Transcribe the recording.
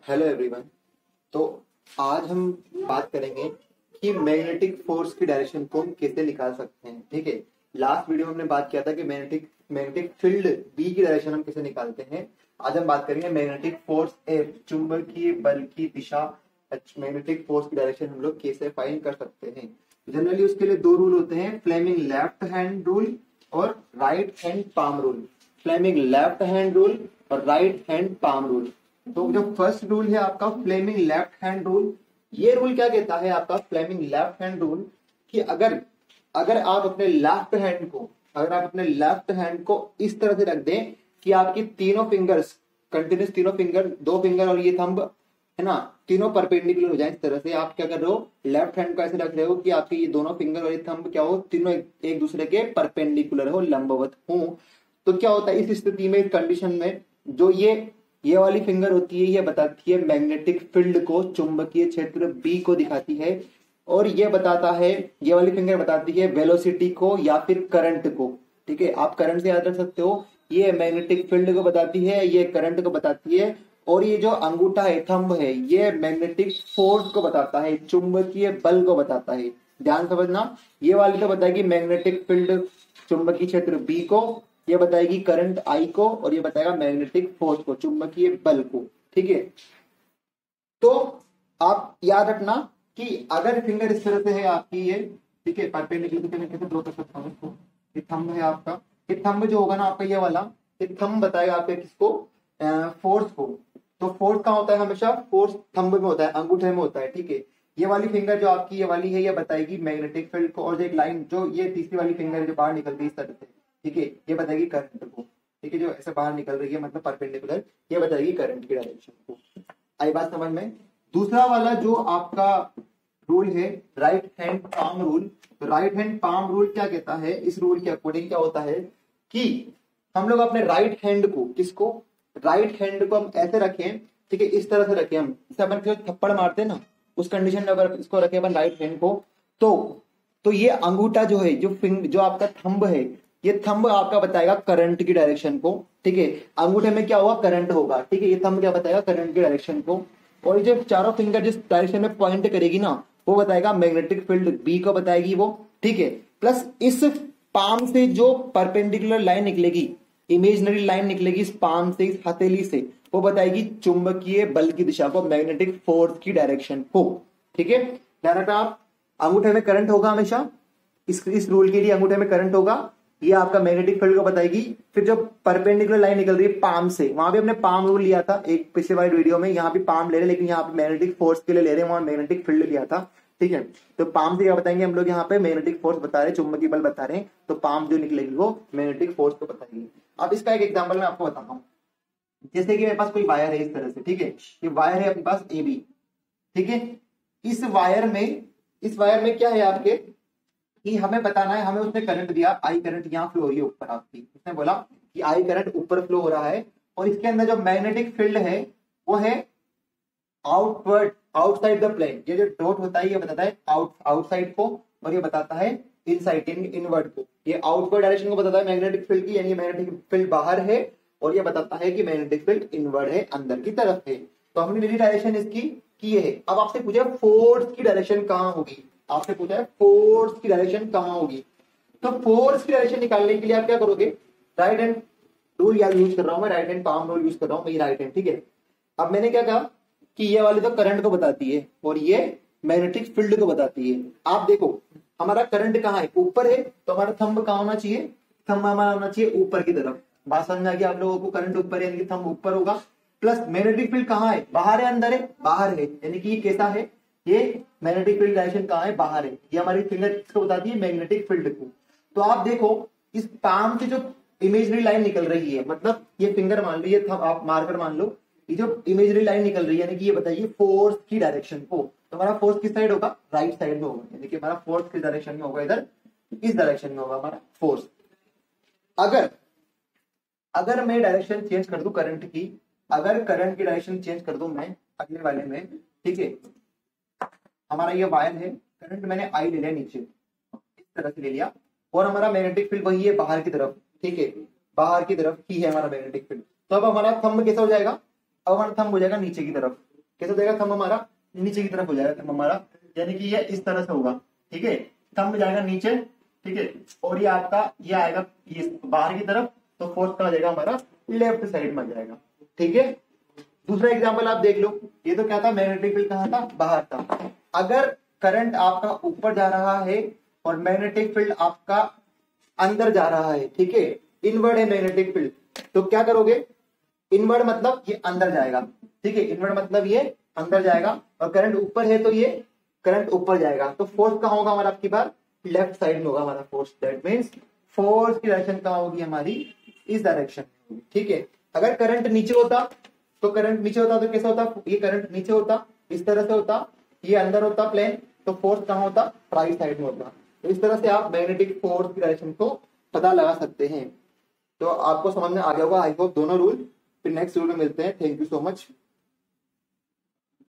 Hello everyone. तो आज हम बात करेंगे कि मैग्नेटिक फोर्स की डायरेक्शन को हम कैसे निकाल सकते हैं। ठीक है, लास्ट वीडियो में हमने बात किया था कि मैग्नेटिक फील्ड बी की डायरेक्शन हम कैसे निकालते हैं। आज हम बात करेंगे मैग्नेटिक फोर्स एफ, चुंबकीय बल की दिशा, मैग्नेटिक फोर्स की डायरेक्शन हम लोग कैसे फाइंड कर सकते हैं। जनरली उसके लिए दो रूल होते हैं, फ्लेमिंग लेफ्ट हैंड रूल और right hand palm rule. Fleming left hand rule और राइट हैंड पाम रूल। तो जो फर्स्ट रूल है आपका फ्लेमिंग लेफ्ट हैंड रूल, ये रूल क्या कहता है आपका फ्लेमिंग लेफ्ट हैंड रूल कि अगर अगर आप अपने लेफ्ट हैंड को इस तरह से रख दें कि आपकी तीनों फिंगर्स कंटिन्यूस, तीनों फिंगर, दो फिंगर और ये थंब है ना, तीनों परपेंडिकुलर हो जाए। इस तरह से आप क्या कर रहे हो, लेफ्ट हैंड को ऐसे रख रहे हो कि आपके ये दोनों फिंगर और ये थंब क्या हो, तीनों एक दूसरे के परपेंडिकुलर हो, लंबवत हो। तो क्या होता है इस स्थिति में, इस कंडीशन में, जो ये वाली फिंगर होती है ये बताती है मैग्नेटिक फील्ड को, चुंबकीय क्षेत्र बी को दिखाती है, और ये बताता है, ये वाली फिंगर बताती है वेलोसिटी को या फिर करंट को। ठीक है, आप करंट से याद रख सकते हो, ये मैग्नेटिक फील्ड को बताती है, ये करंट को बताती है, और ये जो अंगूठा है, थंब है, ये मैग्नेटिक फोर्स को बताता है, चुंबकीय बल को बताता है। ध्यान समझना, ये वाली तो बताएगी मैग्नेटिक फील्ड, चुंबकीय क्षेत्र बी को, ये बताएगी करंट आई को, और ये बताएगा मैग्नेटिक फोर्स को, चुंबकीय बल को। ठीक है, तो आप याद रखना कि अगर फिंगर इस तरह से है आपकी ये, ठीक है, परपेंडिकुलर, तो मैं कैसे ड्रॉ कर सकता हूँ इसको। ये थंब है आपका, ये थंब जो होगा ना आपका ये वाला, ये थंब बताएगा आपके किसको, फोर्स को। तो फोर्स कहाँ होता है, हमेशा फोर्स थंब में होता है, अंगूठे में होता है। ठीक है, ये वाली फिंगर जो आपकी ये वाली है, ये बताएगी मैग्नेटिक फील्ड को, और जो एक लाइन जो ये तीसरी वाली फिंगर जो बाहर निकल रही है इस तरह से, ठीक है, ये बताएगी करंट को। ठीक है, जो ऐसे बाहर निकल रही है मतलब परपेंडिकुलर, ये बताएगी करंट की डायरेक्शन को। आई बात समझ में। दूसरा वाला जो आपका रूल है right hand palm rule, right hand palm rule क्या कहता है, इस रूल के अकॉर्डिंग क्या होता है कि हम लोग अपने राइट हैंड को, किसको, राइट हैंड को हम ऐसे रखें, ठीक है, इस तरह से रखें, हम इसे अपन थप्पड़ मारते हैं ना, उस कंडीशन में अगर इसको रखें अपन राइट हैंड को, तो ये अंगूठा जो है, जो आपका थंब है, ये थंब आपका बताएगा करंट की डायरेक्शन को। ठीक है, अंगूठे में क्या होगा, करंट होगा। ठीक है, ये थंब क्या बताएगा, करंट की डायरेक्शन को, और ये जो चारों फिंगर जिस डायरेक्शन में पॉइंट करेगी ना, वो बताएगा मैग्नेटिक फील्ड बी को बताएगी वो। ठीक है, प्लस इस पाम से जो परपेंडिकुलर लाइन निकलेगी, इमेजिनरी लाइन निकलेगी इस पाम से, इस हथेली से, वो बताएगी चुंबकीय बल की दिशा को, मैग्नेटिक फोर्स की डायरेक्शन को। ठीक है, ध्यान रखना आप, अंगूठे में करंट होगा हमेशा, इस रूल के लिए अंगूठे में करंट होगा, ये आपका मैग्नेटिक फील्ड को बताएगी। फिर जो परपेंडिकुलर लाइन निकल रही है पाम से, वहां भी हमने पाम रूल लिया था एक पिछले वाली वीडियो में, यहाँ भी पाम ले रहे, लेकिन यहाँ पे मैग्नेटिक फोर्स के लिए ले रहे हैं, वहां मैग्नेटिक फील्ड लिया था। ठीक है, तो पाम से क्या बताएंगे हम लोग, यहाँ पे मैग्नेटिक फोर्स बता रहे हैं, चुंबकीय बल बता रहे हैं, तो पाम जो निकलेगी वो मैग्नेटिक फोर्स को बताएगी। अब इसका एक एग्जाम्पल मैं आपको बताता हूँ। जैसे कि मेरे पास कोई वायर है इस तरह से, ठीक है, ये वायर है अपने पास ए बी। ठीक है, इस वायर में क्या है आपके कि हमें बताना है, हमें उसने करंट दिया, आई करंट यहाँ फ्लो हो रही है ऊपर आपकी, उसने बोला कि आई करंट ऊपर फ्लो हो रहा है, और इसके अंदर जो मैग्नेटिक फील्ड है वो है आउटवर्ड, आउटसाइड द प्लेन। ये जो डॉट होता है ये बताता है आउटसाइड को, और ये बताता है इनसाइड, इनवर्ड को। ये आउटवर्ड डायरेक्शन को बताता है मैग्नेटिक फील्ड की, यानी मैग्नेटिक फील्ड बाहर है, और ये बताता है कि मैग्नेटिक फील्ड इनवर्ड है, अंदर की तरफ है। तो हमने मेरी डायरेक्शन इसकी की है। अब आपसे पूछा फोर्स की डायरेक्शन कहाँ होगी, आपसे पूछा है फोर्स की डायरेक्शन कहाँ होगी। तो फोर्स की डायरेक्शन निकालने के लिए आप क्या करोगे, राइट हैंड रूल याद यूज कर रहा हूं मैं, right hand palm rule use कर रहा हूं, मेरी राइट हैंड। ठीक है, अब मैंने क्या कहा कि ये वाली तो करंट को बताती है और ये मैग्नेटिक फील्ड को बताती है। आप देखो हमारा करंट कहाँ है, ऊपर है, तो हमारा थंब कहाँ होना चाहिए, थंब हमारा होना चाहिए ऊपर की तरफ। बात समझ में आ गया आप लोगों को, करंट ऊपर है यानी कि थंब ऊपर होगा। प्लस मैग्नेटिक फील्ड कहाँ है, बाहर है अंदर है, बाहर है, यानी कि ये कैसा है, ये मैग्नेटिक फील्ड डायरेक्शन कहाँ है, बाहर है। ये हमारी फिंगर किसको बताती है, मैग्नेटिक फील्ड को। तो आप देखो इस पाम से जो इमेजरी लाइन निकल रही है, मतलब ये फिंगर मान लो, ये आप मार्कर मान लो, ये जो इमेजरी लाइन निकल रही है, यानी कि ये बताइए फोर्स की डायरेक्शन को। तो हमारा फोर्स किस साइड होगा, राइट साइड में होगा, यानी कि हमारा फोर्स किस डायरेक्शन में होगा, इधर इस डायरेक्शन में होगा हमारा फोर्स। अगर मैं डायरेक्शन चेंज कर दूं करंट की, अगर करंट की डायरेक्शन चेंज कर दूं मैं अगले वाले में, ठीक है, हमारा ये वायर है, करंट मैंने आई ले लिया नीचे, इस तरह से ले लिया, और हमारा मैग्नेटिक फील्ड वही है बाहर की तरफ। ठीक है, बाहर की तरफ ही है हमारा मैग्नेटिक फील्ड। तो अब हमारा थंब कैसा हो जाएगा, अब हमारा थंब हो जाएगा नीचे की तरफ। कैसे हो जाएगा, थंब हमारा नीचे की तरफ हो जाएगा, थंब हमारा यानी कि ये इस तरह से होगा, ठीक है, थंब जाएगा नीचे, ठीक है, और ये आपका ये आएगा ये बाहर की तरफ, तो फोर्स कहाँ जाएगा हमारा लेफ्ट साइड में जाएगा, ठीक है। दूसरा एग्जांपल आप देख लो, ये तो क्या था, मैग्नेटिक फील्ड कहाँ था, बाहर था। अगर करंट आपका ऊपर जा रहा है और मैग्नेटिक फील्ड आपका अंदर जा रहा है, ठीक है, इनवर्ड है मैग्नेटिक फील्ड, तो क्या करोगे, इनवर्ड मतलब ये अंदर जाएगा, ठीक है, इनवर्ड मतलब ये अंदर जाएगा, और करंट ऊपर है तो ये करंट ऊपर जाएगा, तो फोर्स कहाँ होगा हमारा, आपकी बार लेफ्ट साइड में होगा हमारा फोर्स, दैट मीन्स फोर्स की डायरेक्शन कहाँ होगी हमारी, इस डायरेक्शन में होगी, ठीक है। अगर करंट नीचे होता तो कैसा होता, ये करंट नीचे होता, इस तरह से होता, ये अंदर होता प्लेन, तो फोर्स कहाँ होता, राइट साइड में होता। तो इस तरह से आप मैग्नेटिक फोर्स की डायरेक्शन को पता लगा सकते हैं। तो आपको समझ में आ गया होगा आई होप दोनों रूल। फिर नेक्स्ट रूल में मिलते हैं। Thank you so much.